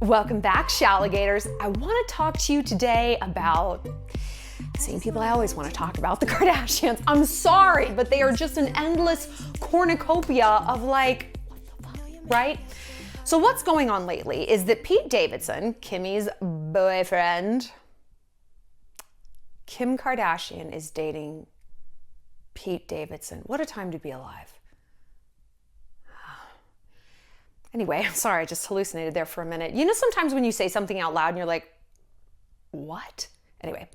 Welcome back, Shalligators. I want to talk to you today about the same people I always want to talk about, the Kardashians. I'm sorry, but they are just an endless cornucopia of like, what the fuck, right? So what's going on lately is that Pete Davidson, Kimmy's boyfriend, Kim Kardashian is dating Pete Davidson. What a time to be alive. Anyway, I'm sorry, I just hallucinated there for a minute. You know, sometimes when you say something out loud and you're like, what? Anyway,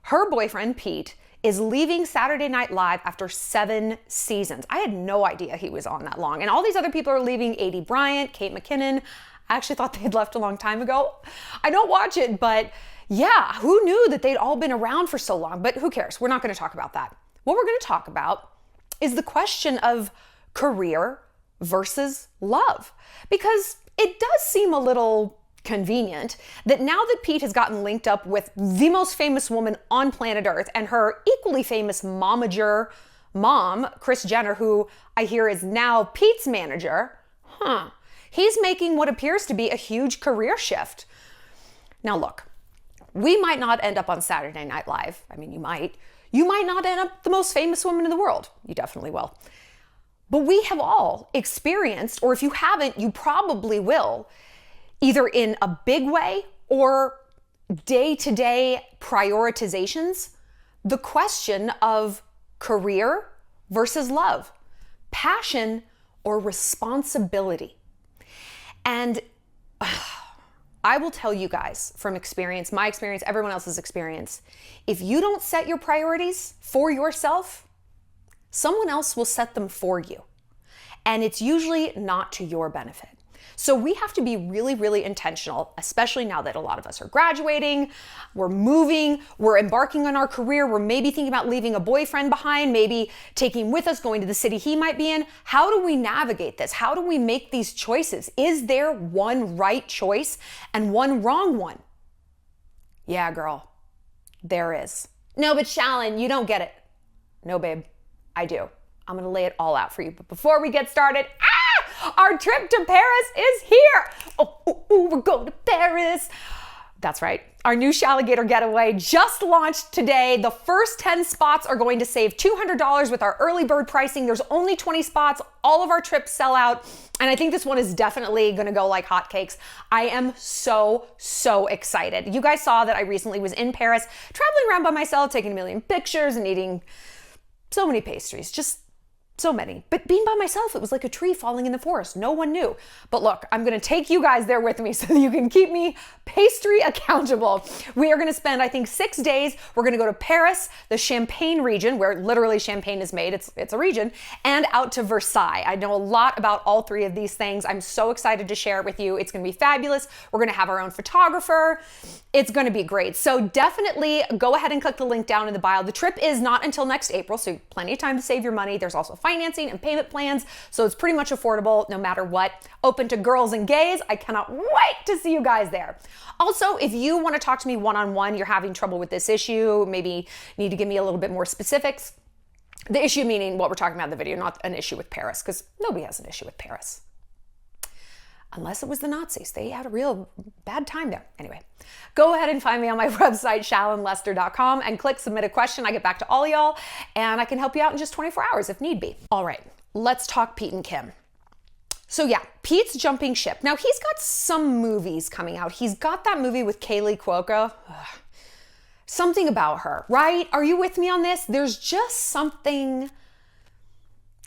her boyfriend, Pete, is leaving Saturday Night Live after 7 seasons. I had no idea he was on that long. And all these other people are leaving. A.D. Bryant, Kate McKinnon. I actually thought they'd left a long time ago. I don't watch it, but yeah, who knew that they'd all been around for so long? But who cares? We're not going to talk about that. What we're going to talk about is the question of career versus love. Because it does seem a little convenient that now that Pete has gotten linked up with the most famous woman on planet Earth and her equally famous momager mom, Kris Jenner, who I hear is now Pete's manager, he's making what appears to be a huge career shift. Now look, we might not end up on Saturday Night Live. I mean, you might. You might not end up the most famous woman in the world. You definitely will. But we have all experienced, or if you haven't, you probably will, either in a big way or day-to-day prioritizations, the question of career versus love, passion or responsibility. And I will tell you guys from experience, my experience, everyone else's experience, if you don't set your priorities for yourself, someone else will set them for you. And it's usually not to your benefit. So we have to be really, really intentional, especially now that a lot of us are graduating, we're moving, we're embarking on our career, we're maybe thinking about leaving a boyfriend behind, maybe taking him with us, going to the city he might be in. How do we navigate this? How do we make these choices? Is there one right choice and one wrong one? Yeah, girl, there is. No, but Shallon, you don't get it. No, babe, I do. I'm gonna lay it all out for you. But before we get started, our trip to Paris is here. Oh, we're going to Paris. That's right. Our new Shalligator getaway just launched today. The first 10 spots are going to save $200 with our early bird pricing. There's only 20 spots. All of our trips sell out. And I think this one is definitely going to go like hotcakes. I am so excited. You guys saw that I recently was in Paris, traveling around by myself, taking a million pictures and eating so many pastries, just so many. But being by myself, it was like a tree falling in the forest. No one knew. But look, I'm going to take you guys there with me so that you can keep me pastry accountable. We are going to spend, I think, 6 days. We're going to go to Paris, the Champagne region, where literally champagne is made. It's a region, and out to Versailles. I know a lot about all three of these things. I'm so excited to share it with you. It's going to be fabulous. We're going to have our own photographer. It's going to be great. So definitely go ahead and click the link down in the bio. The trip is not until next April, so plenty of time to save your money. There's also financing and payment plans, so it's pretty much affordable no matter what. Open to girls and gays. I cannot wait to see you guys there. Also, if you want to talk to me one-on-one, you're having trouble with this issue, maybe need to give me a little bit more specifics. The issue meaning what we're talking about in the video, not an issue with Paris, because nobody has an issue with Paris. Unless it was the Nazis. They had a real bad time there. Anyway, go ahead and find me on my website, shallonlester.com, and click submit a question. I get back to all y'all, and I can help you out in just 24 hours if need be. All right, let's talk Pete and Kim. So yeah, Pete's jumping ship. Now he's got some movies coming out. He's got that movie with Kaley Cuoco. Something about her, right? Are you with me on this? There's just something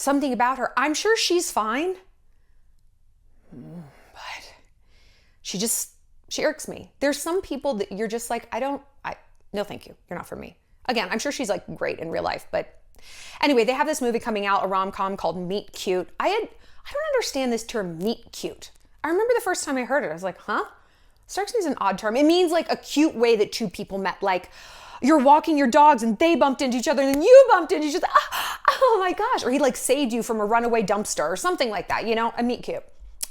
about her. I'm sure she's fine. She irks me. There's some people that you're just like, no, thank you. You're not for me. Again, I'm sure she's like great in real life, but anyway, they have this movie coming out, a rom-com called Meet Cute. I don't understand this term meet cute. I remember the first time I heard it, I was like, huh? Strikes me as an odd term. It means like a cute way that two people met, like you're walking your dogs and they bumped into each other and then you bumped into each other. Oh my gosh. Or he like saved you from a runaway dumpster or something like that, you know, a meet cute.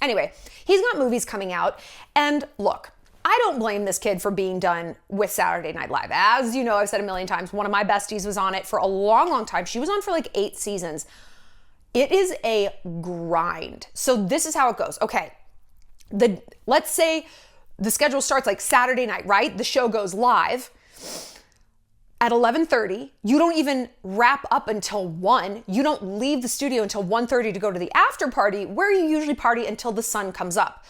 Anyway, he's got movies coming out, and look, I don't blame this kid for being done with Saturday Night Live. As you know, I've said a million times, one of my besties was on it for a long time. She was on for like 8 seasons. It is a grind. So this is how it goes. Okay, let's say the schedule starts like Saturday night, right? The show goes live at 11:30. You don't even wrap up until 1. You don't leave the studio until 1:30 to go to the after party, where you usually party until the sun comes up.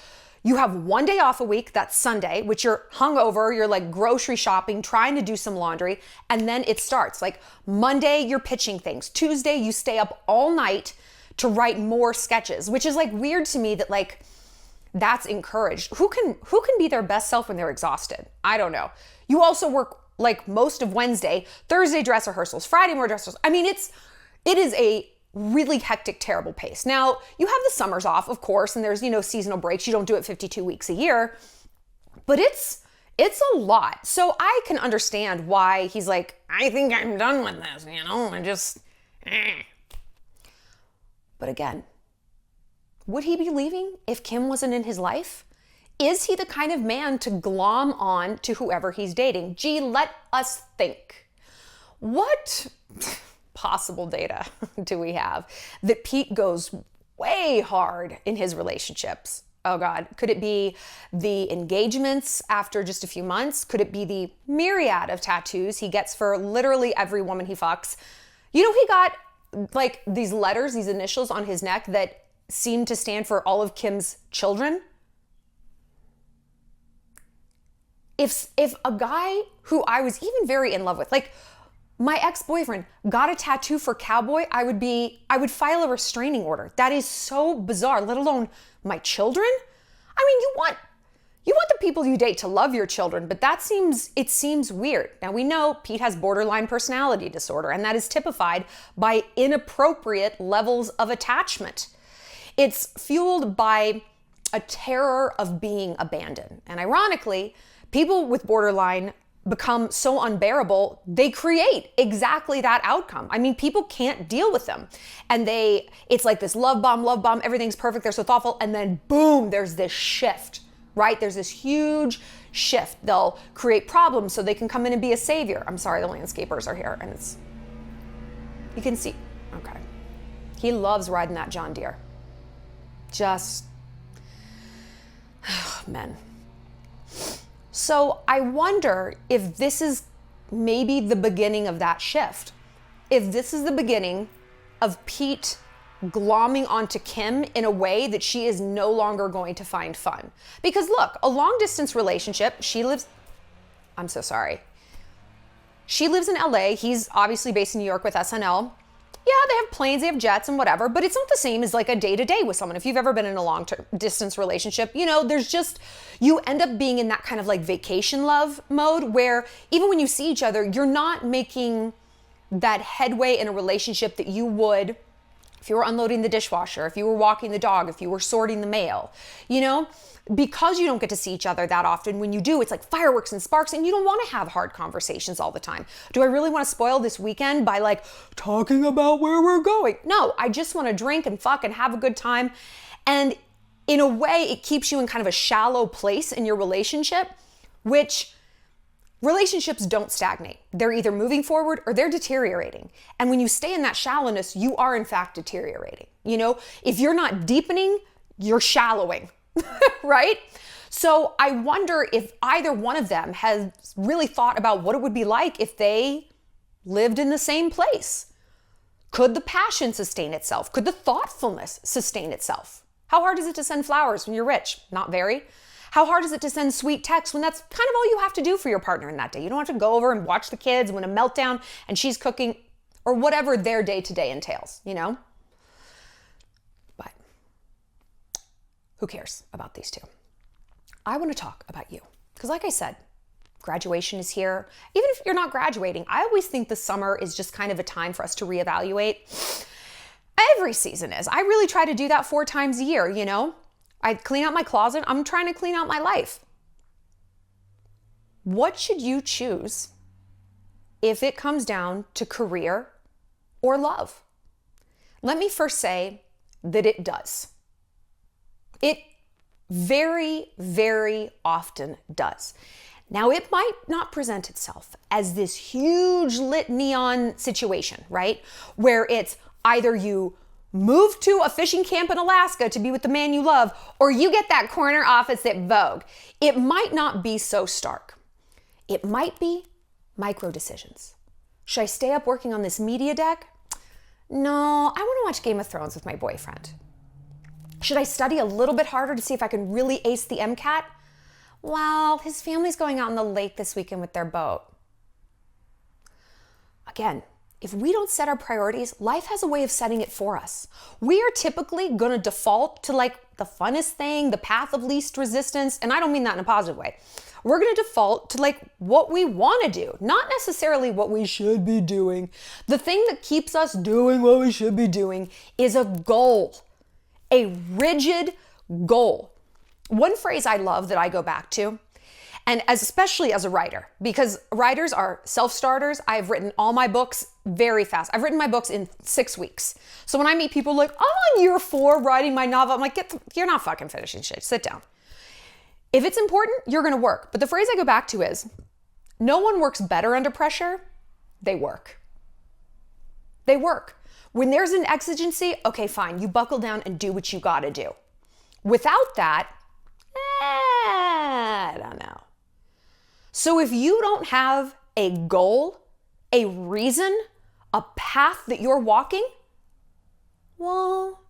You have 1 day off a week, that's Sunday, which you're hungover, you're like grocery shopping, trying to do some laundry, and then it starts. Like Monday, you're pitching things. Tuesday, you stay up all night to write more sketches, which is like weird to me that like that's encouraged. Who can be their best self when they're exhausted? I don't know. You also work like most of Wednesday, Thursday dress rehearsals, Friday more dress rehearsals. I mean, it is a really hectic, terrible pace. Now, you have the summers off, of course, and there's, seasonal breaks. You don't do it 52 weeks a year, but it's a lot. So I can understand why he's like, I think I'm done with this, and just, But again, would he be leaving if Kim wasn't in his life? Is he the kind of man to glom on to whoever he's dating? Gee, let us think. What possible data do we have that Pete goes way hard in his relationships? Oh God, could it be the engagements after just a few months? Could it be the myriad of tattoos he gets for literally every woman he fucks? He got like these letters, these initials on his neck that seem to stand for all of Kim's children. If a guy who I was even very in love with, like my ex-boyfriend, got a tattoo for cowboy, I would file a restraining order. That is so bizarre, let alone my children. I mean, you want the people you date to love your children, but it seems weird. Now we know Pete has borderline personality disorder, and that is typified by inappropriate levels of attachment. It's fueled by a terror of being abandoned. And ironically, people with borderline become so unbearable, they create exactly that outcome. I mean, people can't deal with them. And it's like this love bomb, everything's perfect, they're so thoughtful, and then boom, there's this shift, right? There's this huge shift. They'll create problems so they can come in and be a savior. I'm sorry, the landscapers are here, and you can see, okay. He loves riding that John Deere. Just, men. So I wonder if this is maybe the beginning of that shift. If this is the beginning of Pete glomming onto Kim in a way that she is no longer going to find fun. Because look, a long distance relationship, I'm so sorry. She lives in LA. He's obviously based in New York with SNL. Yeah, they have planes, they have jets and whatever, but it's not the same as like a day-to-day with someone. If you've ever been in a long-term distance relationship, you end up being in that kind of like vacation love mode where even when you see each other, you're not making that headway in a relationship that you would if you were unloading the dishwasher, if you were walking the dog, if you were sorting the mail, because you don't get to see each other that often. When you do, it's like fireworks and sparks, and you don't want to have hard conversations all the time. Do I really want to spoil this weekend by like talking about where we're going? No, I just want to drink and fuck and have a good time. And in a way, it keeps you in kind of a shallow place in your relationship, which relationships don't stagnate. They're either moving forward or they're deteriorating. And when you stay in that shallowness, you are in fact deteriorating. If you're not deepening, you're shallowing, right? So I wonder if either one of them has really thought about what it would be like if they lived in the same place. Could the passion sustain itself? Could the thoughtfulness sustain itself? How hard is it to send flowers when you're rich? Not very. How hard is it to send sweet texts when that's kind of all you have to do for your partner in that day? You don't have to go over and watch the kids when a meltdown and she's cooking or whatever their day-to-day entails, But who cares about these two? I want to talk about you. Because like I said, graduation is here. Even if you're not graduating, I always think the summer is just kind of a time for us to reevaluate. Every season is. I really try to do that 4 times a year, I clean out my closet. I'm trying to clean out my life. What should you choose if it comes down to career or love? Let me first say that it does. It very, very often does. Now, it might not present itself as this huge lit neon situation, right? Where it's either you move to a fishing camp in Alaska to be with the man you love, or you get that corner office at Vogue. It might not be so stark. It might be micro decisions. Should I stay up working on this media deck? No, I want to watch Game of Thrones with my boyfriend. Should I study a little bit harder to see if I can really ace the MCAT? Well, his family's going out on the lake this weekend with their boat. Again, if we don't set our priorities, life has a way of setting it for us. We are typically going to default to like the funnest thing, the path of least resistance, and I don't mean that in a positive way. We're going to default to like what we want to do, not necessarily what we should be doing. The thing that keeps us doing what we should be doing is a goal, a rigid goal. One phrase I love that I go back to, and especially as a writer, because writers are self-starters. I've written all my books very fast. I've written my books in 6 weeks. So when I meet people like, I'm on year 4 writing my novel, I'm like, you're not fucking finishing shit. Sit down. If it's important, you're going to work. But the phrase I go back to is, no one works better under pressure. They work. They work. When there's an exigency, okay, fine. You buckle down and do what you got to do. Without that, I don't know. So if you don't have a goal, a reason, a path that you're walking, well,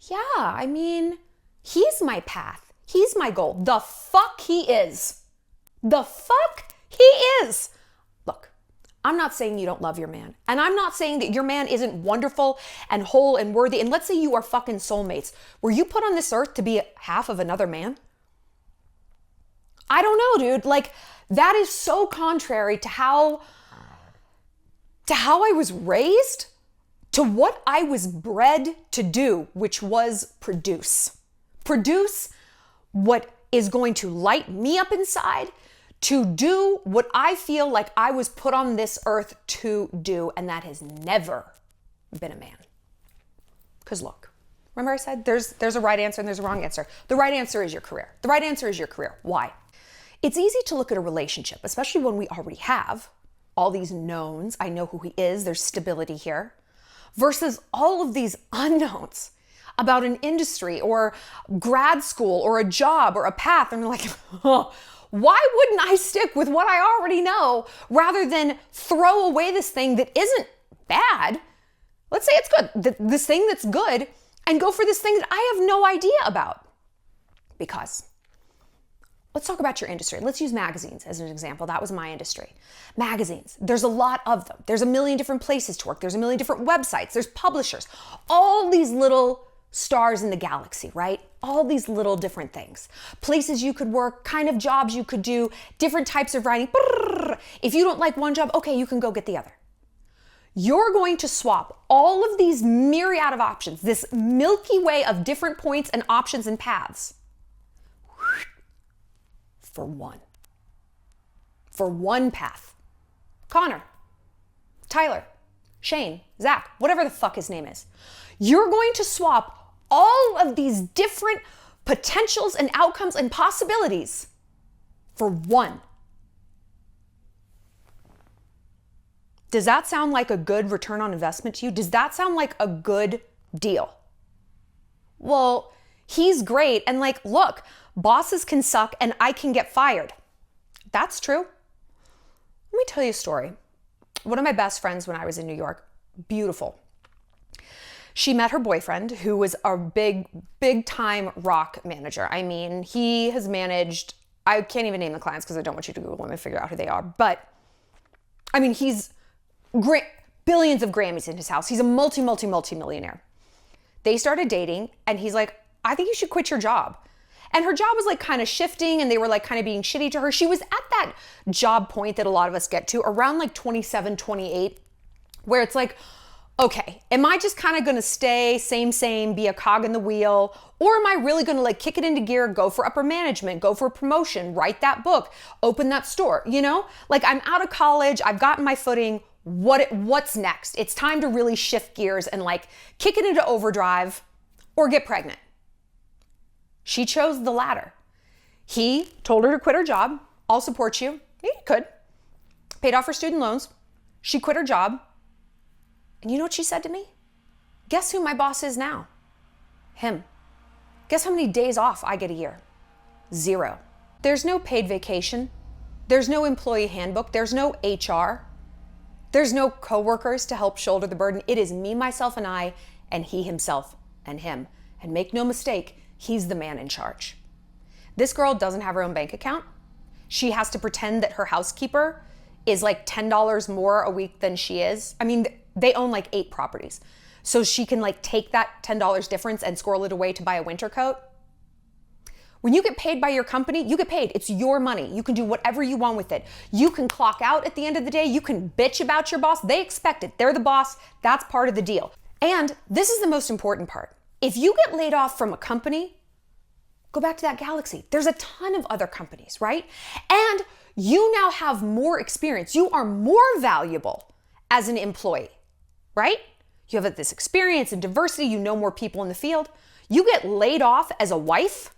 yeah, I mean, he's my path. He's my goal. The fuck he is. The fuck he is. Look, I'm not saying you don't love your man. And I'm not saying that your man isn't wonderful and whole and worthy. And let's say you are fucking soulmates. Were you put on this earth to be half of another man? I don't know, dude. Like, that is so contrary to how I was raised, to what I was bred to do, which was produce. Produce what is going to light me up inside, to do what I feel like I was put on this earth to do, and that has never been a man. Because look, remember I said there's a right answer and there's a wrong answer. The right answer is your career. The right answer is your career. Why? It's easy to look at a relationship, especially when we already have all these knowns. I know who he is, there's stability here, versus all of these unknowns about an industry or grad school or a job or a path. And you're like, oh, why wouldn't I stick with what I already know rather than throw away this thing that isn't bad? Let's say it's good, this thing that's good, and go for this thing that I have no idea about. Because let's talk about your industry. Let's use magazines as an example. That was my industry. Magazines, there's a lot of them. There's a million different places to work. There's a million different websites. There's publishers. All these little stars in the galaxy, right? All these little different things. Places you could work, kind of jobs you could do, different types of writing. If you don't like one job, okay, you can go get the other. You're going to swap all of these myriad of options, this Milky Way of different points and options and paths, for one path. Connor, Tyler, Shane, Zach, whatever the fuck his name is. You're going to swap all of these different potentials and outcomes and possibilities for one. Does that sound like a good return on investment to you? Does that sound like a good deal? Well, he's great. And like, look, bosses can suck and I can get fired. That's true. Let me tell you a story. One of my best friends when I was in New York, beautiful. She met her boyfriend, who was a big time rock manager. I mean, he has managed, I can't even name the clients because I don't want you to Google them and figure out who they are. But I mean, he's billions of Grammys in his house. He's a multi-millionaire. They started dating and he's like, I think you should quit your job. And her job was like kind of shifting and they were like kind of being shitty to her. She was at that job point that a lot of us get to around like 27, 28, where it's like, okay, am I just kind of going to stay same, be a cog in the wheel? Or am I really going to like kick it into gear, go for upper management, go for a promotion, write that book, open that store, you know? Like I'm out of college, I've gotten my footing. What's next? It's time to really shift gears and like kick it into overdrive or get pregnant. She chose the latter. He told her to quit her job. I'll support you. He could. Paid off her student loans. She quit her job. And you know what she said to me? Guess who my boss is now? Him. Guess how many days off I get a year? 0. There's no paid vacation. There's no employee handbook. There's no HR. There's no coworkers to help shoulder the burden. It is me, myself, and I, and he, himself, and him. And make no mistake, he's the man in charge. This girl doesn't have her own bank account. She has to pretend that her housekeeper is like $10 more a week than she is. I mean, they own like 8 properties. So she can like take that $10 difference and squirrel it away to buy a winter coat. When you get paid by your company, you get paid. It's your money. You can do whatever you want with it. You can clock out at the end of the day. You can bitch about your boss. They expect it. They're the boss. That's part of the deal. And this is the most important part. If you get laid off from a company, go back to that galaxy. There's a ton of other companies, right? And you now have more experience. You are more valuable as an employee, right? You have this experience and diversity. You know more people in the field. You get laid off as a wife,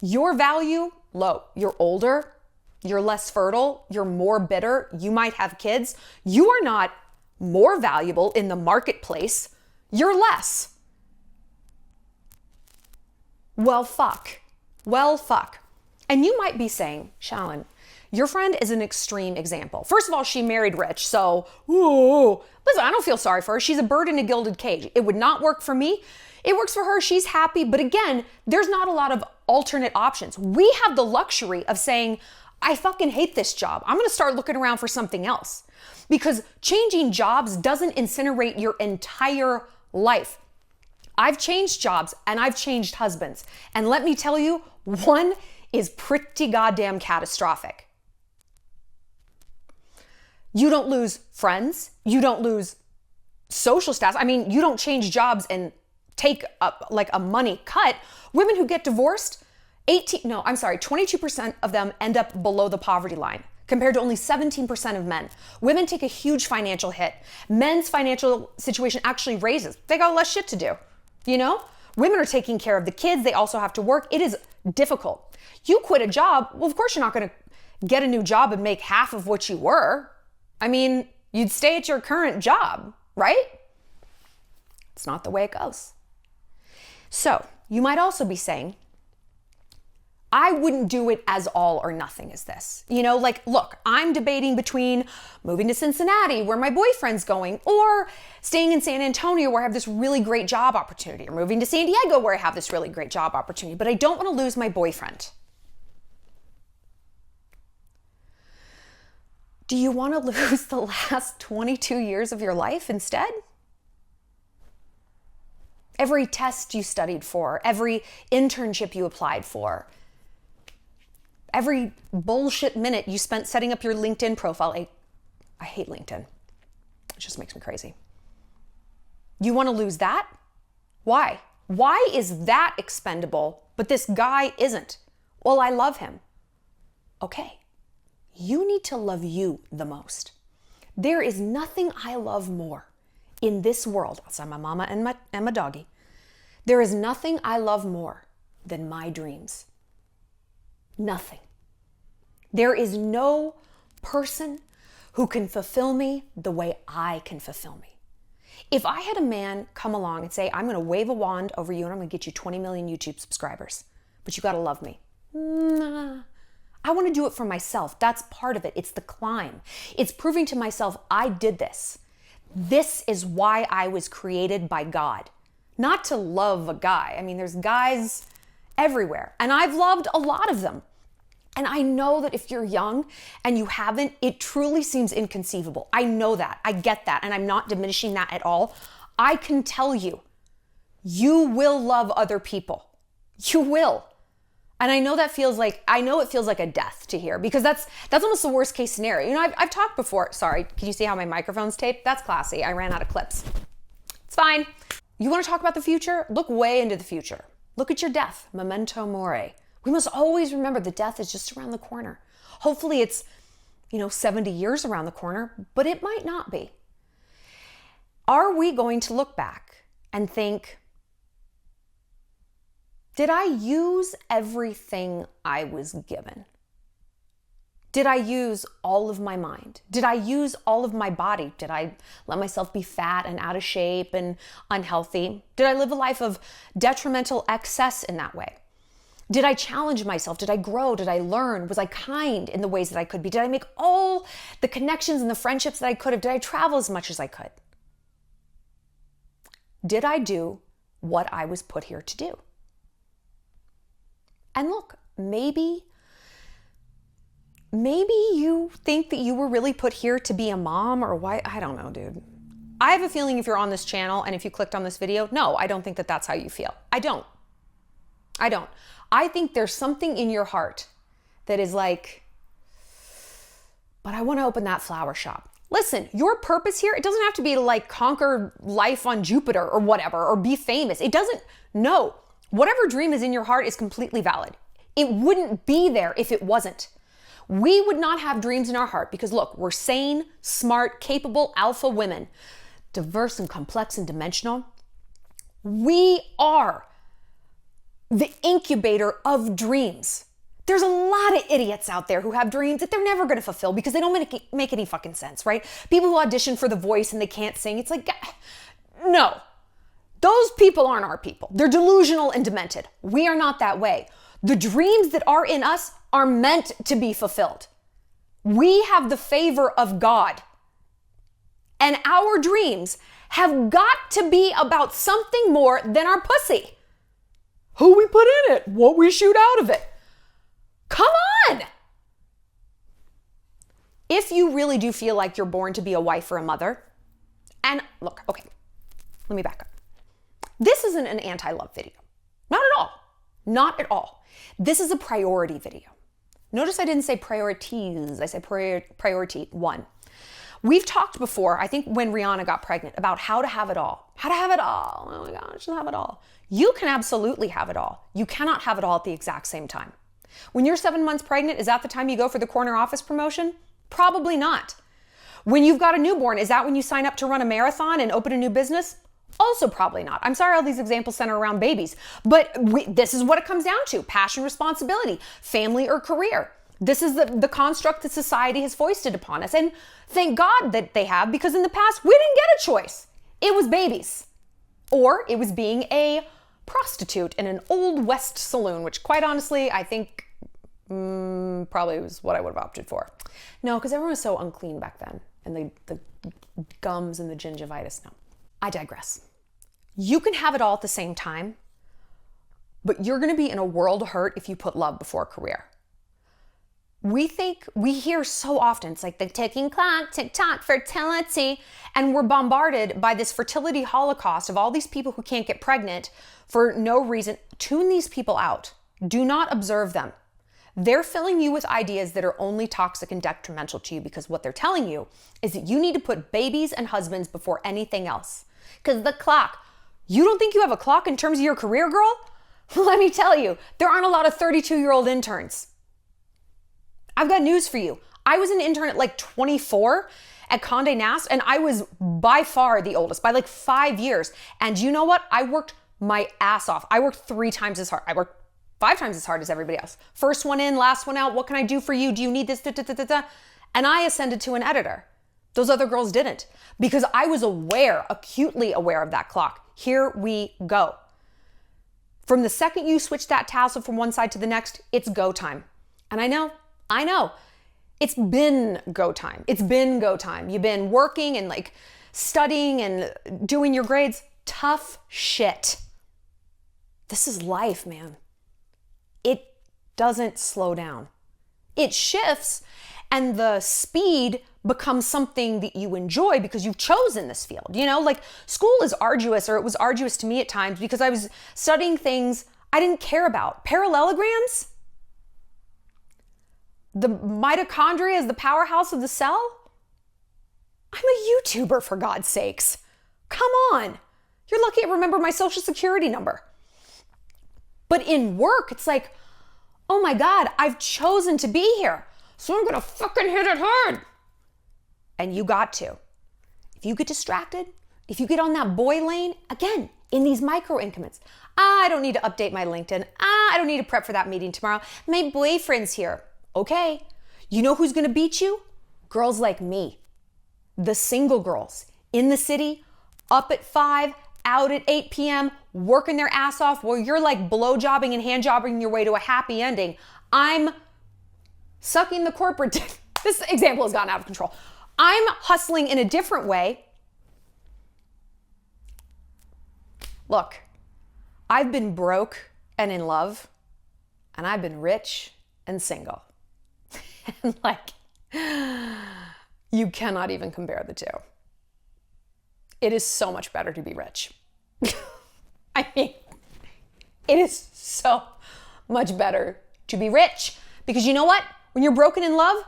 your value, low. You're older, you're less fertile, you're more bitter, you might have kids. You are not more valuable in the marketplace, you're less. Well, fuck. Well, fuck. And you might be saying, Shallon, your friend is an extreme example. First of all, she married rich, so, ooh. Listen, I don't feel sorry for her. She's a bird in a gilded cage. It would not work for me. It works for her. She's happy. But again, there's not a lot of alternate options. We have the luxury of saying, I fucking hate this job. I'm going to start looking around for something else. Because changing jobs doesn't incinerate your entire life. I've changed jobs and I've changed husbands. And let me tell you, one is pretty goddamn catastrophic. You don't lose friends. You don't lose social status. I mean, you don't change jobs and take a money cut. Women who get divorced, 22% of them end up below the poverty line compared to only 17% of men. Women take a huge financial hit. Men's financial situation actually raises. They got less shit to do, you know? Women are taking care of the kids. They also have to work. It is difficult. You quit a job, well, of course you're not going to get a new job and make half of what you were. I mean, you'd stay at your current job, right? It's not the way it goes. So you might also be saying, I wouldn't do it as all or nothing as this. You know, like, look, I'm debating between moving to Cincinnati, where my boyfriend's going, or staying in San Antonio, where I have this really great job opportunity, or moving to San Diego, where I have this really great job opportunity, but I don't want to lose my boyfriend. Do you want to lose the last 22 years of your life instead? Every test you studied for, every internship you applied for, every bullshit minute you spent setting up your LinkedIn profile. I hate LinkedIn. It just makes me crazy. You want to lose that? Why? Why is that expendable, but this guy isn't? Well, I love him. Okay. You need to love you the most. There is nothing I love more in this world, outside my mama and my doggy. There is nothing I love more than my dreams. Nothing. There is no person who can fulfill me the way I can fulfill me. If I had a man come along and say, I'm going to wave a wand over you and I'm going to get you 20 million YouTube subscribers, but you got to love me. Nah. I want to do it for myself. That's part of it. It's the climb. It's proving to myself I did this. This is why I was created by God. Not to love a guy. I mean, there's guys everywhere, and I've loved a lot of them. And I know that if you're young and you haven't, it truly seems inconceivable. I know that. I get that. And I'm not diminishing that at all. I can tell you, you will love other people. You will. And I know it feels like a death to hear, because that's almost the worst case scenario. You know, I've talked before. Sorry, can you see how my microphone's taped? That's classy. I ran out of clips. It's fine. You want to talk about the future? Look way into the future. Look at your death. Memento mori. We must always remember that death is just around the corner. Hopefully it's, 70 years around the corner, but it might not be. Are we going to look back and think, did I use everything I was given? Did I use all of my mind? Did I use all of my body? Did I let myself be fat and out of shape and unhealthy? Did I live a life of detrimental excess in that way? Did I challenge myself? Did I grow? Did I learn? Was I kind in the ways that I could be? Did I make all the connections and the friendships that I could have? Did I travel as much as I could? Did I do what I was put here to do? And look, maybe you think that you were really put here to be a mom or why, I don't know, dude. I have a feeling if you're on this channel and if you clicked on this video, no, I don't think that that's how you feel. I don't. I think there's something in your heart that is like, but I want to open that flower shop. Listen, your purpose here, it doesn't have to be to like conquer life on Jupiter or whatever, or be famous. It doesn't, no. Whatever dream is in your heart is completely valid. It wouldn't be there if it wasn't. We would not have dreams in our heart because look, we're sane, smart, capable alpha women, diverse and complex and dimensional. We are the incubator of dreams. There's a lot of idiots out there who have dreams that they're never going to fulfill because they don't make any fucking sense, right? People who audition for The Voice and they can't sing. It's like, no, those people aren't our people. They're delusional and demented. We are not that way. The dreams that are in us are meant to be fulfilled. We have the favor of God. And our dreams have got to be about something more than our pussy. Who we put in it, what we shoot out of it. Come on! If you really do feel like you're born to be a wife or a mother, and look, okay, let me back up. This isn't an anti-love video. Not at all. Not at all. This is a priority video. Notice I didn't say priorities, I said priority one. We've talked before, I think when Rihanna got pregnant, about how to have it all. How to have it all. Oh my gosh, have it all. You can absolutely have it all. You cannot have it all at the exact same time. When you're 7 months pregnant, is that the time you go for the corner office promotion? Probably not. When you've got a newborn, is that when you sign up to run a marathon and open a new business? Also probably not. I'm sorry all these examples center around babies, but this is what it comes down to. Passion, responsibility, family or career. This is the construct that society has foisted upon us. And thank God that they have, because in the past, we didn't get a choice. It was babies. Or it was being a prostitute in an old West saloon, which quite honestly, I think probably was what I would have opted for. No, because everyone was so unclean back then. And the gums and the gingivitis. No, I digress. You can have it all at the same time, but you're going to be in a world of hurt if you put love before career. We hear so often, it's like the ticking clock, tick-tock, fertility, and we're bombarded by this fertility holocaust of all these people who can't get pregnant for no reason. Tune these people out. Do not observe them. They're filling you with ideas that are only toxic and detrimental to you because what they're telling you is that you need to put babies and husbands before anything else. Because the clock, you don't think you have a clock in terms of your career, girl? Let me tell you, there aren't a lot of 32-year-old interns. I've got news for you. I was an intern at like 24 at Condé Nast, and I was by far the oldest, by like 5 years. And you know what? I worked my ass off. I worked 3 times as hard. I worked 5 times as hard as everybody else. First one in, last one out. What can I do for you? Do you need this? Da, da, da, da, da. And I ascended to an editor. Those other girls didn't, because I was aware, acutely aware of that clock. Here we go. From the second you switch that tassel from one side to the next, it's go time. And I know. It's been go time. It's been go time. You've been working and like studying and doing your grades. Tough shit. This is life, man. It doesn't slow down. It shifts, and the speed becomes something that you enjoy because you've chosen this field. You know, like school is arduous, or it was arduous to me at times because I was studying things I didn't care about. Parallelograms? The mitochondria is the powerhouse of the cell? I'm a YouTuber, for God's sakes. Come on. You're lucky I remember my social security number. But in work, it's like, oh my God, I've chosen to be here, so I'm gonna fucking hit it hard. And you got to. If you get distracted, if you get on that boy lane, again, in these micro increments, I don't need to update my LinkedIn. I don't need to prep for that meeting tomorrow. My boyfriend's here. Okay, You know who's gonna beat you? Girls like me. The single girls in the city, up at 5, out at 8 p.m., working their ass off while you're like blowjobbing and handjobbing your way to a happy ending. I'm sucking the corporate dick. This example has gotten out of control. I'm hustling in a different way. Look, I've been broke and in love, and I've been rich and single. And like, you cannot even compare the two. It is so much better to be rich. I mean, it is so much better to be rich because you know what? When you're broken in love,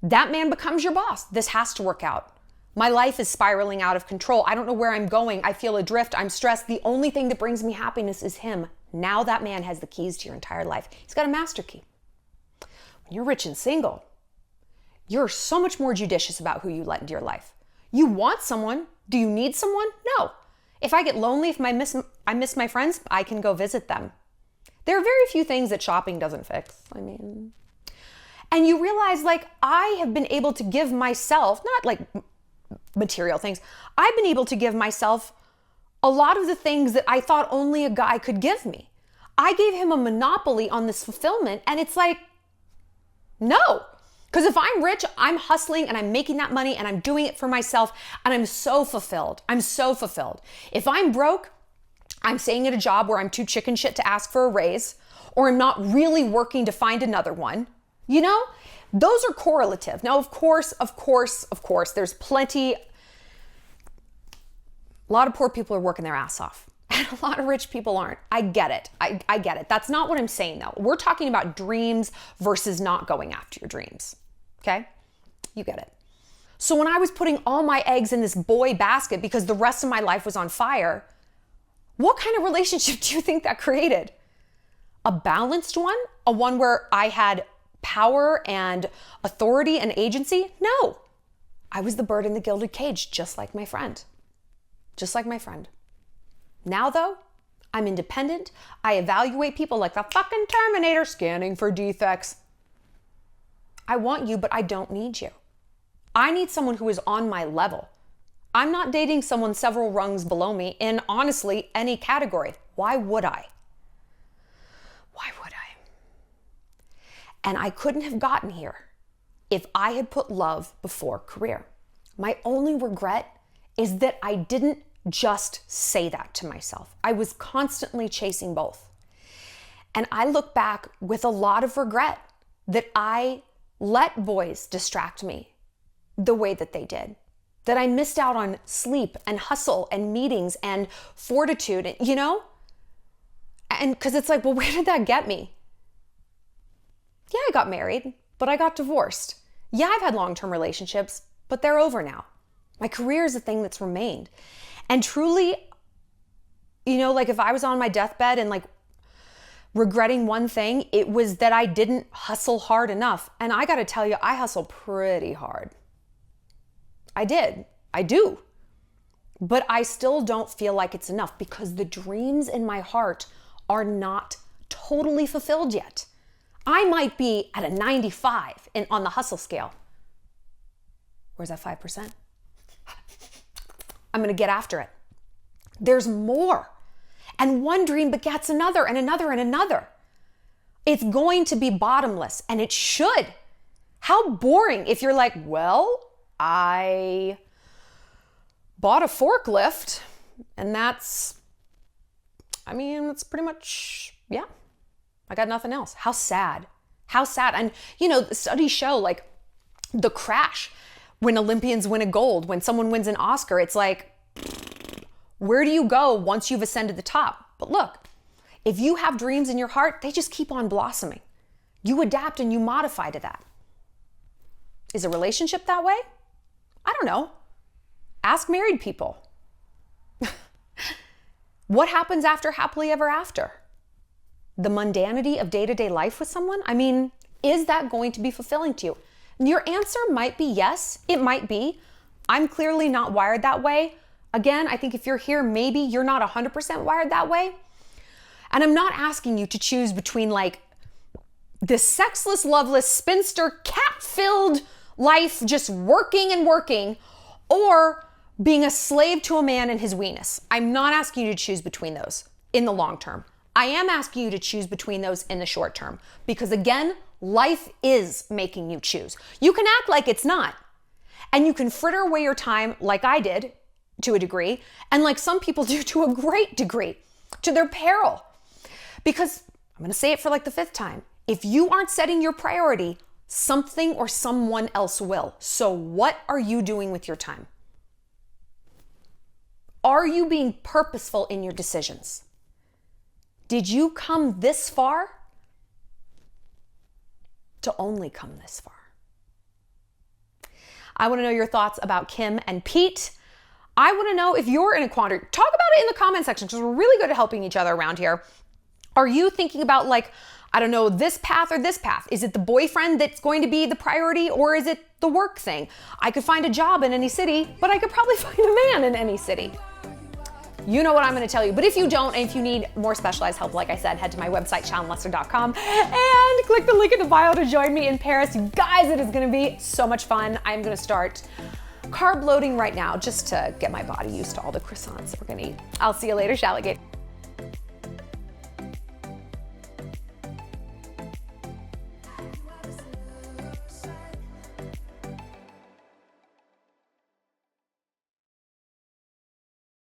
that man becomes your boss. This has to work out. My life is spiraling out of control. I don't know where I'm going. I feel adrift. I'm stressed. The only thing that brings me happiness is him. Now that man has the keys to your entire life. He's got a master key. When you're rich and single, you're so much more judicious about who you let into your life. You want someone. Do you need someone? No. If I get lonely, if I miss my friends, I can go visit them. There are very few things that shopping doesn't fix. I mean, and you realize like I have been able to give myself, not like material things, I've been able to give myself a lot of the things that I thought only a guy could give me. I gave him a monopoly on this fulfillment, and it's like, no. Because if I'm rich, I'm hustling and I'm making that money and I'm doing it for myself and I'm so fulfilled. I'm so fulfilled. If I'm broke, I'm staying at a job where I'm too chicken shit to ask for a raise, or I'm not really working to find another one. You know, those are correlative. Now, of course, there's plenty. A lot of poor people are working their ass off. And a lot of rich people aren't. I get it. I get it. That's not what I'm saying though. We're talking about dreams versus not going after your dreams. Okay? You get it. So when I was putting all my eggs in this boy basket because the rest of my life was on fire, what kind of relationship do you think that created? A balanced one? A one where I had power and authority and agency? No. I was the bird in the gilded cage, just like my friend. Just like my friend. Now though, I'm independent. I evaluate people like the fucking Terminator, scanning for defects. I want you, but I don't need you. I need someone who is on my level. I'm not dating someone several rungs below me in honestly any category. Why would I? Why would I? And I couldn't have gotten here if I had put love before career. My only regret is that I didn't just say that to myself. I was constantly chasing both. And I look back with a lot of regret that I let boys distract me the way that they did. That I missed out on sleep and hustle and meetings and fortitude, you know? And because it's like, well, where did that get me? Yeah, I got married, but I got divorced. Yeah, I've had long-term relationships, but they're over now. My career is the thing that's remained. And truly, you know, like if I was on my deathbed and like regretting one thing, it was that I didn't hustle hard enough. And I got to tell you, I hustle pretty hard. I did. I do. But I still don't feel like it's enough because the dreams in my heart are not totally fulfilled yet. I might be at a 95 on the hustle scale. Where's that 5%? I'm going to get after it. There's more. And one dream begets another and another and another. It's going to be bottomless, and it should. How boring if you're like, well, I bought a forklift, and that's pretty much, yeah, I got nothing else. How sad. How sad. And, you know, studies show like the crash when Olympians win a gold, when someone wins an Oscar, it's like, where do you go once you've ascended the top? But look, if you have dreams in your heart, they just keep on blossoming. You adapt and you modify to that. Is a relationship that way? I don't know. Ask married people. What happens after happily ever after? The mundanity of day-to-day life with someone? I mean, is that going to be fulfilling to you? Your answer might be yes, it might be. I'm clearly not wired that way. Again, I think if you're here, maybe you're not 100% wired that way. And I'm not asking you to choose between like this sexless, loveless, spinster, cat-filled life, just working and working, or being a slave to a man and his weenus. I'm not asking you to choose between those in the long term. I am asking you to choose between those in the short term, because again, life is making you choose. You can act like it's not, and you can fritter away your time like I did to a degree, and like some people do to a great degree, to their peril. Because I'm gonna say it for like the 5th time, if you aren't setting your priority, something or someone else will. So what are you doing with your time? Are you being purposeful in your decisions? Did you come this far to only come this far? I want to know your thoughts about Kim and Pete. I want to know if you're in a quandary. Talk about it in the comment section, because we're really good at helping each other around here. Are you thinking about, like, I don't know, this path or this path? Is it the boyfriend that's going to be the priority, or is it the work thing? I could find a job in any city, but I could probably find a man in any city. You know what I'm gonna tell you. But if you don't, and if you need more specialized help, like I said, head to my website, shallonlester.com, and click the link in the bio to join me in Paris. You guys, it is gonna be so much fun. I'm gonna start carb loading right now just to get my body used to all the croissants we're gonna eat. I'll see you later, Shallygate.